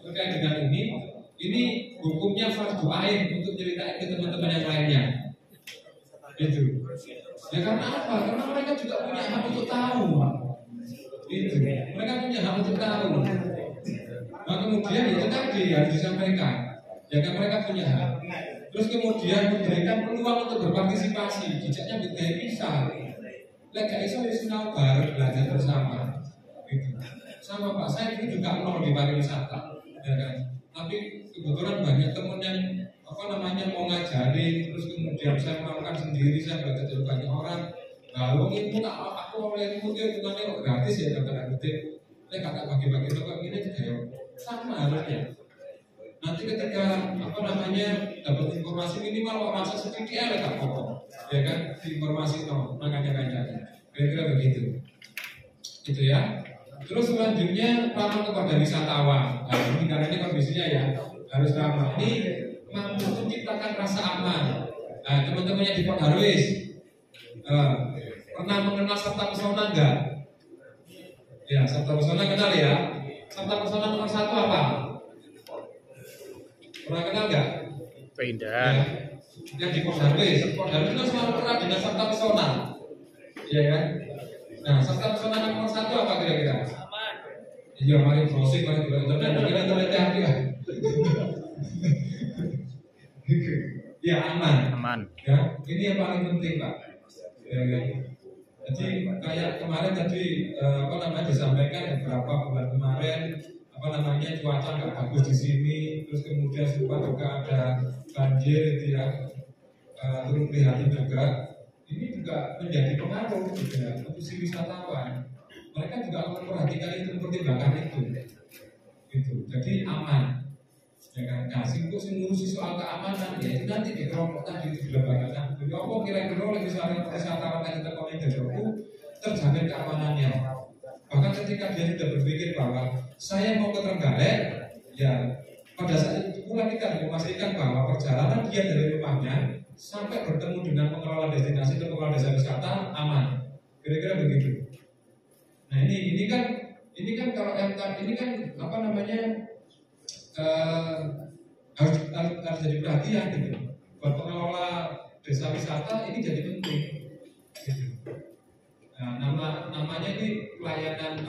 terkait dengan ini hukumnya fardu ain untuk ceritain ke teman-teman yang lainnya. Itu. Ya karena apa? Karena mereka juga punya hak untuk tahu. Itu. Mereka punya hak untuk tahu. Nah kemudian itu tadi harus disampaikan. Ya kan mereka punya hak. Terus kemudian memberikan peluang untuk berpartisipasi. Jejaknya betul bisa. Lega iso sinau bareng belajar bersama. Gitu. Sama Pak, saya itu juga nol di pariwisata, ya kan. Tapi kebetulan banyak teman yang mau ngajari, terus kemudian saya melakukan sendiri, saya belajar dari banyak orang. Nah, itu aku oleh itu dia bukannya gratis ya, dapat kutip. Saya kakak bagi-bagi toko ini juga sama harusnya. Nanti ketika dapat informasi minimal masa sedikit ada tak pokok, ya kan? Informasi makanya kira-kira begitu. Itu ya. Terus selanjutnya ramah kepada wisatawan. Nah, ini karena ini kondisinya ya harus ramah. Ini mampu menciptakan rasa aman. Nah, teman-temannya di Port Harwis pernah mengenal Sabta Pesona enggak? Ya, Sabta Pesona kenal ya. Sabta Pesona nomor 1 apa? Pernah kenal enggak? Pindah. Ya, yang di Port Harwis. Port Harwis itu selalu pernah dengan Sabta Pesona. Iya kan? Nah, Sabta Pesona nomor 1 apa kira-kira? Iya, mari browsing, mari internet hati ya. Ya aman. Ya, ini yang paling penting Pak. Ya. Jadi kayak kemarin tadi disampaikan beberapa bulan kemarin cuaca nggak bagus di sini, terus kemudian sempat juga ada banjir itu ya, turun prihatin juga. Ini juga menjadi pengaruh gitu ya untuk si wisatawan. Mereka juga akan memperhatikan itu, mempertimbangkan itu. Gitu. Jadi aman. Ya kan? Nah, ngurusi soal keamanan ya itu nanti di kelompok tadi di lembaga. Jadi apa kira-kira oleh misalnya wisatawan yang terkoneksi itu terjamin keamanannya. Bahkan ketika dia sudah berpikir bahwa saya mau ke Trenggalek, ya pada saat itu pula kita harus memastikan bahwa perjalanan dia dari rumahnya sampai bertemu dengan pengelola destinasi atau pengelola desa wisata aman. Kira-kira begitu. Nah ini kan kalau MTAP ini kan harus jadi perhatian gitu. Buat pengelola desa wisata ini jadi penting. Gitu. Nah, namanya ini pelayanan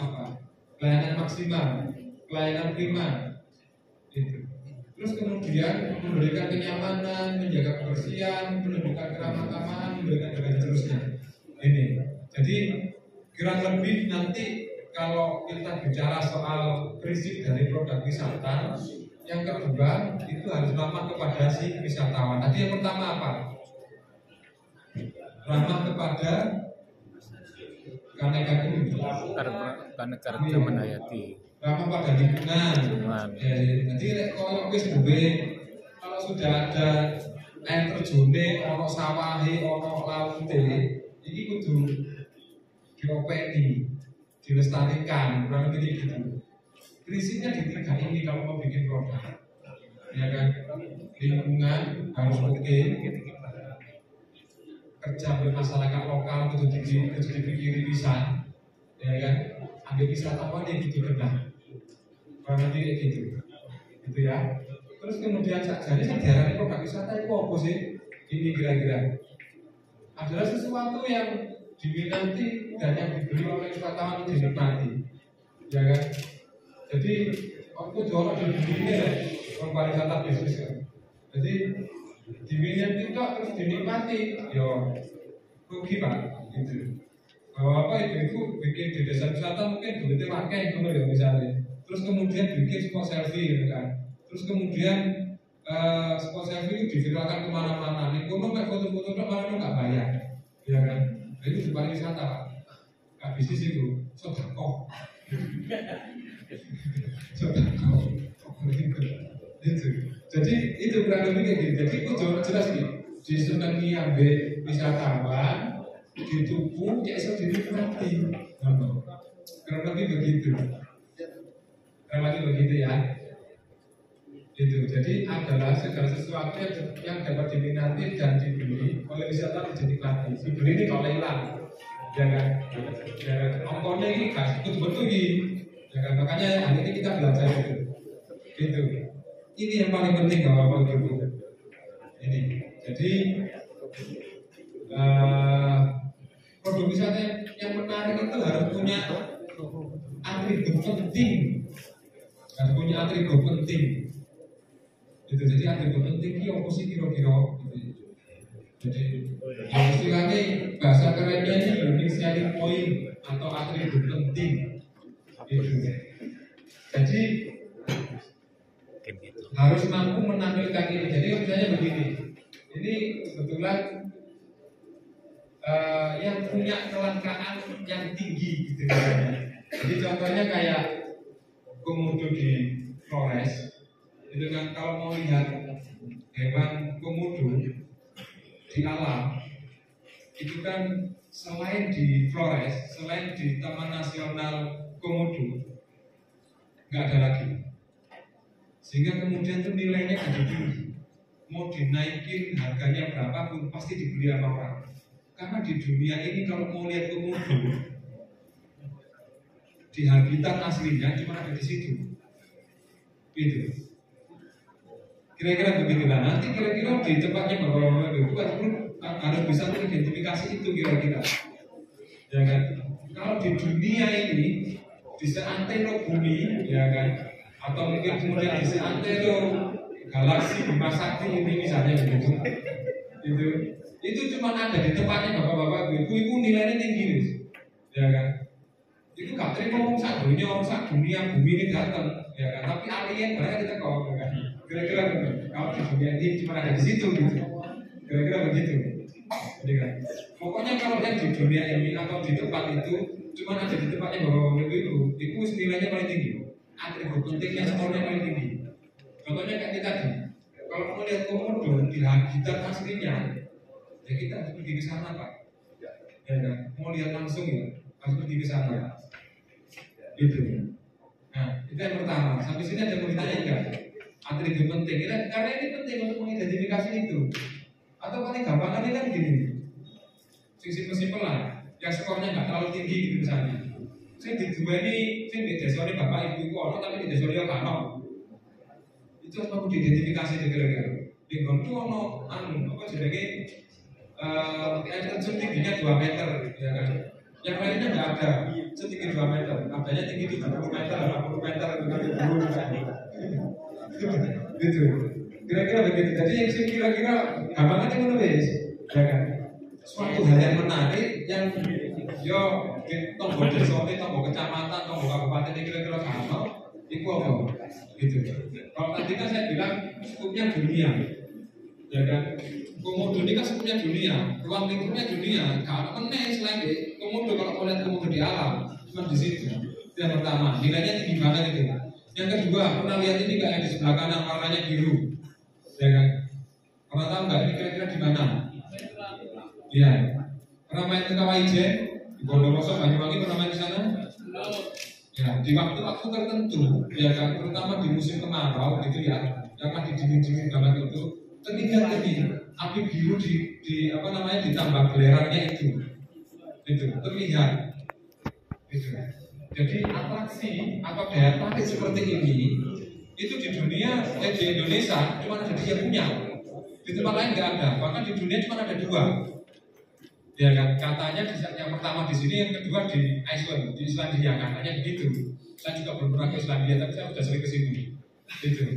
maksimal, pelayanan prima. Gitu. Terus kemudian memberikan kenyamanan, menjaga kebersihan, menunjukkan keramah-tamahan, memberikan dan seterusnya. Ini. Jadi kurang lebih nanti kalau kita bicara soal prinsip dari produk wisata, yang kedua itu harus ramah kepada si wisatawan. Tadi yang pertama apa? Ramah kepada keanekaragaman hayati. Ramah pada lingkungan. Nanti kalau kalau sudah ada air terjune, ono sawahe, ono laute, ini kudu diopeni, dilestarikan, kurang lebih gitu. Prinsipnya di tiga ini kalau mau bikin produk, ya kan, lingkungan harus oke, kerja bermasyarakat lokal kudu dipikiri bisa, ya kan, ambil wisatawan yang gitu benar, kurang lebih gitu, gitu ya. Terus kemudian jadi sejarah produk wisata itu apa sih? Ini kira-kira adalah sesuatu yang diminati dan yang dibeli oleh wisatawan dinikmati, ya kan? Jadi aku jual di dunia ya, pariwisata bisnis kan. Jadi diminati itu terus dinikmati, yo rugi Pak, gitu. Bahwa apa itu bikin di desa wisata mungkin duitnya pakai gitu ya misalnya. Terus kemudian bikin spot selfie gitu kan. Terus kemudian spot selfie itu diviralkan kemana-mana. Nih kono nggak foto-foto mana nggak bayar, ya kan? Itu di pariwisata Pak. Nggak bisnis itu, sodako. Sodako. Itu. Jadi itu kurang lebih kayak gitu. Jadi itu jelas nih. Disenangi ambil wisatawan, dituku, ya iso dinikmati. Kurang lebih begitu. Kurang lebih begitu ya. Itu. Jadi adalah segala sesuatu yang dapat diminati dan dibeli oleh wisatawan dinikmati. Dibeli ini kalau hilang, ya kan? Ya kan? Ongkosnya ini gak betul-betul ini. Ya kan? Makanya hari ini kita belajar itu. Gitu. Ini yang paling penting Bapak Ibu. Ini. Jadi produk wisata yang menarik itu harus punya atribut penting. Harus punya atribut penting. Gitu. Jadi atribut penting ini apa sih kira-kira? Gitu. Jadi istilahnya bahasa kerennya ini unique selling point atau atribut penting. Gitu. Jadi harus mampu menampilkan ini. Jadi misalnya begini, ini kebetulan yang punya kelangkaan yang tinggi gitu misalnya. Jadi contohnya kayak komodo di Flores, itu kan kalau mau lihat hewan komodo di alam, itu kan selain di Flores, selain di Taman Nasional Komodo, nggak ada lagi. Sehingga kemudian itu nilainya jadi tinggi. Mau dinaikin harganya berapapun pasti dibeli sama orang. Karena di dunia ini kalau mau lihat komodo di habitat aslinya cuma ada di situ. Gitu. Kira-kira begitu lah. Nanti kira-kira di tempatnya Bapak-bapak itu harus bisa mengidentifikasi itu kira-kira. Ya kan? Kalau di dunia ini di seantero bumi, ya kan? Atau mungkin kemudian di seantero galaksi Bima Sakti ini misalnya begitu. Itu cuma ada di tempatnya Bapak-bapak itu nilainya tinggi, guys. Ya kan? Itu gak terima orang sak dunia bumi ini datang, ya kan? Tapi alien mereka kita kau, ya kan? Kira-kira begitu. Kalau di dunia ini cuma ada di situ gitu. Kira-kira begitu. Jadi kan? Pokoknya kalau yang di dunia ini atau di tempat itu cuma ada di tempatnya Bapak-bapak itu nilainya paling tinggi. Atribut pentingnya skornya paling tinggi. Contohnya kayak kita tadi, kalau mau lihat komodo di habitat aslinya, ya kita harus pergi ke sana Pak. Ya kan? Mau lihat langsung ya, harus pergi ke sana. Itu. Nah, itu yang pertama. Sampai sini ada mau ditanya enggak? Atribut penting. Karena ini penting untuk mengidentifikasi itu. Atau paling gampang kan gini. Simpel lah. Yang skornya nggak terlalu tinggi gitu misalnya. Saya di dua ini, saya di desa ini bapak ibu orang, tapi di desa ini orang. Itu harus aku diidentifikasi kira-kira. Di Gontu ono apa jadinya air terjun tingginya 2 meter, ya kan? Yang lainnya nggak ada setinggi 2 meter, adanya tinggi 70 meter, 80 meter gitu. Kira-kira begitu. Jadi yang sih kira-kira gampang aja menulis, ya kan? Suatu hal yang menarik yang yo tombol desa, tombol kecamatan, tombol kabupaten ini kira-kira sama, itu apa? Gitu. Kalau tadi kan saya bilang skupnya dunia, ya kan? Komodo ini kan skupnya dunia, ruang lingkupnya dunia. Kalau meneh selain komodo, kalau melihat komodo di alam, cuma di situ. Itu yang pertama, nilainya tinggi banget itu. Yang kedua, pernah lihat ini nggak yang di sebelah kanan warnanya biru, ya kan? Pernah tahu nggak ini kira-kira di mana? Iya. Pernah main ke Kawaijen? Di Bondowoso, Banyuwangi pernah main di sana? Ya, di waktu-waktu tertentu, ya kan, terutama di musim kemarau gitu ya, yang di dingin-dingin banget itu, terlihat ini api biru di apa namanya ditambah belerangnya itu terlihat. Gitu. Jadi atraksi atau daya tarik seperti ini itu di dunia, di Indonesia cuma ada dia punya, di tempat lain nggak ada, bahkan di dunia cuma ada 2. Ya kan, katanya yang pertama di sini, yang kedua di Iceland, di Islandia, katanya begitu. Saya juga belum pernah ke Islandia, tapi saya sudah sering ke sini. Gitu.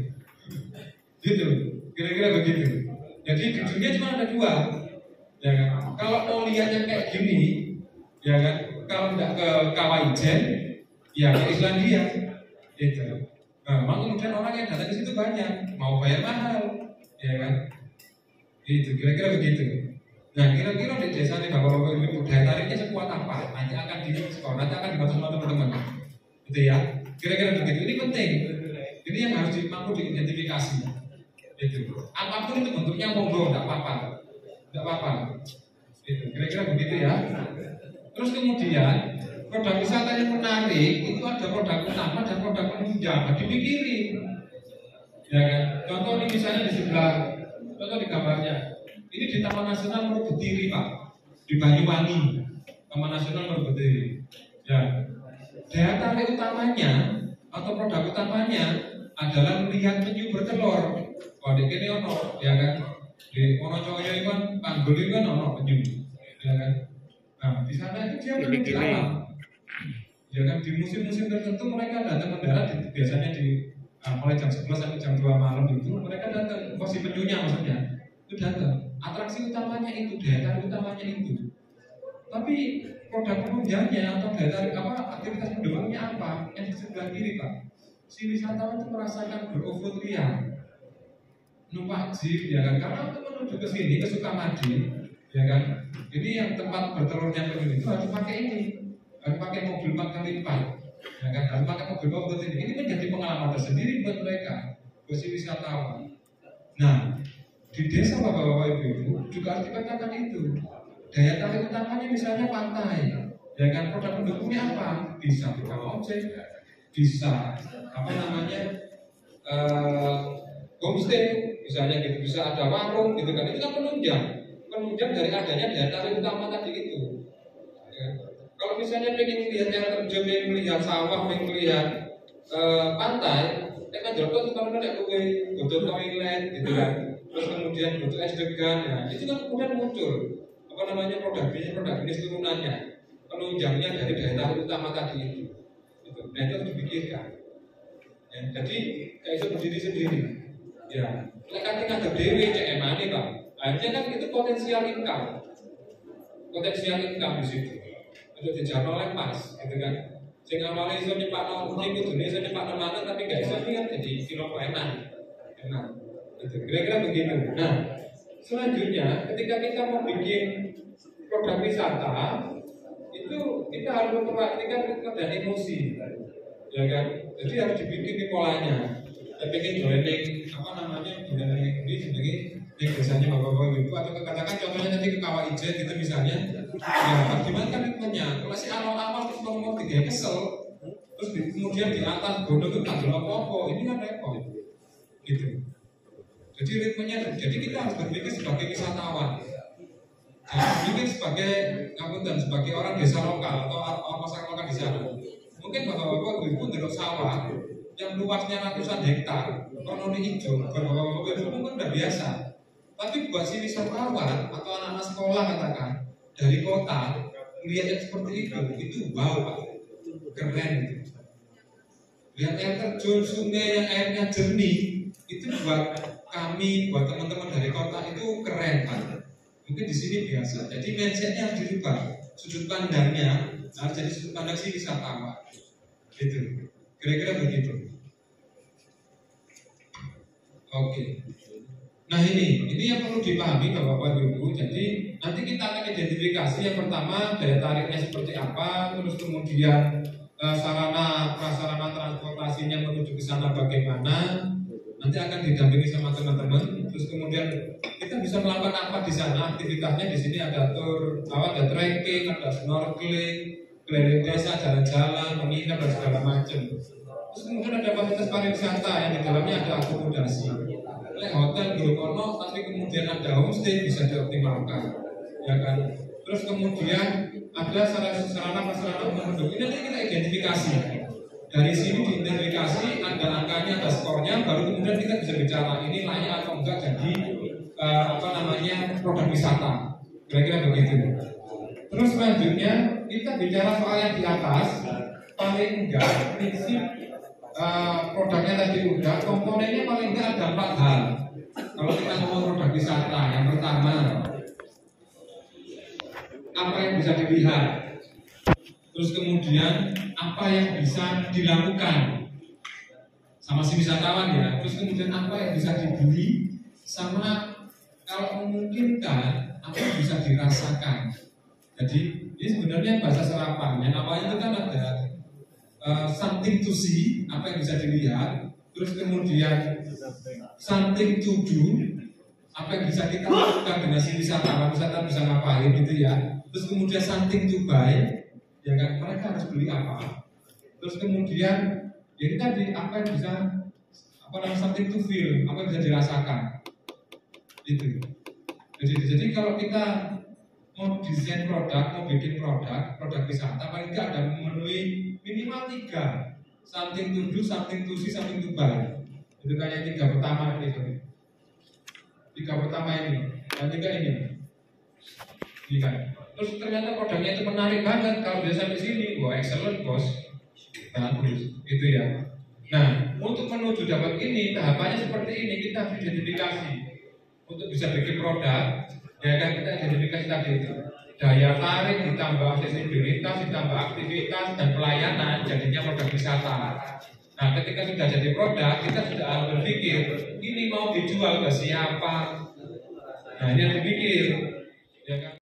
Kira-kira begitu. Jadi di dunia cuma ada 2. Ya kan, kalau mau lihat yang kayak gini, ya kan, kalau nggak ke Kawaijen, ya ke Islandia. Gitu. Nah, kemudian orang yang datang ke situ banyak, mau bayar mahal, ya kan. Gitu. Kira-kira begitu. Nah, kira-kira di desa ini bapak-bapak ibu daya tariknya sekuat apa? Nanti akan di-skor, nanti akan dibantu sama teman-teman. Gitu ya. Kira-kira begitu. Ini penting. Ini yang harus mampu diidentifikasi. Gitu. Apapun itu bentuknya monggo, enggak apa-apa. Enggak apa-apa. Gitu. Kira-kira begitu ya. Terus kemudian produk wisata yang menarik itu ada produk utama dan produk penunjang. Dipikirin. Ya kan? Contoh ini misalnya di sebelah, contoh di gambarnya. Ini di Taman Nasional Merbetiri Pak, di Banyuwangi, Taman Nasional Merbetiri. Ya, daya tarik utamanya atau produk utamanya adalah melihat penyu bertelur. Oh, di kene ono, ya kan? Di Wonocoyo itu kan, Panggul itu kan ono penyu, ya kan? Nah, di sana itu dia menuju alam. Ya kan, di musim-musim tertentu mereka datang mendarat, biasanya di mulai jam 11 sampai jam 2 malam itu mereka datang, si penyunya maksudnya, itu datang. Atraksi utamanya itu, daya tarik utamanya itu. Tapi produk penunjangnya atau daya tarik apa, aktivitas pendukungnya apa? Yang di sebelah kiri, Pak. Si wisatawan itu merasakan beroforia, numpak jeep, ya kan? Karena untuk menuju ke sini, ke Sukamadi, ya kan? Jadi yang tempat bertelurnya penyu itu harus pakai ini, harus pakai mobil 4x4, ya kan? Harus pakai mobil bobot ini. Ini menjadi pengalaman tersendiri buat mereka, buat si wisatawan. Nah, di desa Bapak-Bapak Ibu juga harus dikatakan itu. Daya tarik utamanya misalnya pantai, ya kan? Produk pendukungnya apa? Bisa tukang ojek, bisa apa namanya homestay misalnya gitu, bisa ada warung gitu kan, itu kan penunjang dari adanya daya tarik utama tadi itu, ya. Kalau misalnya pengen melihat air terjun, pengen melihat sawah, pengen melihat pantai, kan jatuh tuh kalau ada kue butuh toilet gitu kan, terus kemudian butuh es degan, ya itu kan kemudian muncul apa namanya produk bisnis turunannya, penunjangnya dari daya tarik utama tadi itu. Nah itu harus dipikirkan, ya, jadi kayak itu berdiri sendiri, ya. Lek ada dewi CM ini Pak, akhirnya kan itu potensial income di situ untuk dijamin oleh pas, gitu kan. Sing awalnya iso nyepakno kucing kudune iso nyepakno mangan tapi gak iso kan jadi kilo enak, itu kira-kira begitu. Nah selanjutnya ketika kita mau bikin program wisata itu kita harus memperhatikan ritme dan emosi, ya kan. Jadi harus dibikin polanya. Saya pengen joining apa namanya joining ini sebagai biasanya bapak-bapak ibu atau katakan contohnya nanti ke Kawah Ijen gitu misalnya, ya gimana kan ritmenya masih awal-awal terus ngomong tiga kesel, terus kemudian di atas gunung itu tak apa-apa, ini kan repot gitu. Jadi ritmenya, jadi kita harus berpikir sebagai wisatawan, berpikir sebagai ngapunten sebagai orang desa lokal atau orang masyarakat lokal di sana. Mungkin bapak-bapak ibu ndelok sawah yang luasnya ratusan hektar, ekonomi hijau, bapak-bapak ibu mungkin udah biasa. Tapi buat si wisatawan atau anak-anak sekolah katakan dari kota melihat yang seperti itu wow Pak, keren itu. Lihat air terjun, sungai yang airnya jernih, itu buat kami, buat teman-teman dari kota itu keren Pak. Mungkin di sini biasa. Jadi mindsetnya harus dirubah, sudut pandangnya harus jadi sudut pandang si wisatawan. Gitu. Kira-kira begitu. Oke. Nah ini yang perlu dipahami Bapak Ibu. Jadi nanti kita akan identifikasi yang pertama daya tariknya seperti apa, terus kemudian sarana prasarana transportasinya menuju ke sana bagaimana. Nanti akan didampingi sama teman-teman. Terus kemudian kita bisa melakukan apa di sana aktivitasnya. Di sini ada tour, ada trekking, ada snorkeling, keliling desa, jalan-jalan, menginap dan segala macam. Terus kemudian ada fasilitas pariwisata yang di dalamnya ada akomodasi. Lek hotel belum ono, tapi kemudian ada homestay bisa dioptimalkan, ya kan. Terus kemudian ada sarana prasarana penduduk. Ini nanti kita identifikasi. Dari sini diidentifikasi, ada angkanya, ada skornya, baru kemudian kita bisa bicara ini layak atau enggak jadi produk wisata. Kira-kira begitu. Terus selanjutnya kita bicara soal yang di atas, paling enggak prinsip produknya tadi udah, komponennya paling enggak ada 4 hal. Kalau kita ngomong produk wisata, yang pertama apa yang bisa dilihat, terus kemudian apa yang bisa dilakukan sama si wisatawan ya, terus kemudian apa yang bisa dibeli, sama kalau memungkinkan apa yang bisa dirasakan. Jadi ini sebenarnya bahasa serapan. Yang awalnya itu kan ada something to see, apa yang bisa dilihat. Terus kemudian something to do, apa yang bisa kita lakukan dengan si wisatawan bisa ngapain gitu ya. Terus kemudian something to buy, ya kan, mereka harus beli apa. Terus kemudian ya tadi apa yang bisa something to feel, apa yang bisa dirasakan. Itu. Jadi kalau kita mau desain produk, mau bikin produk wisata, paling tidak ada memenuhi minimal 3, something to do, something to see, something to buy. Dengan yang 3 pertama itu. 3 pertama ini, yang 3 ini. Iya kan? Terus ternyata produknya itu menarik banget. Kalau dia sampai sini, wah excellent bos, bagus, gitu ya. Nah, untuk menuju dapat ini, tahapannya seperti ini. Kita harus identifikasi untuk bisa bikin produk. Ya kan, kita identifikasi tadi itu. Daya tarik ditambah aksesibilitas, ditambah aktivitas dan pelayanan, jadinya produk wisata. Nah, ketika sudah jadi produk, kita sudah harus berpikir ini mau dijual ke siapa. Nah, ini yang dipikir, ya kan?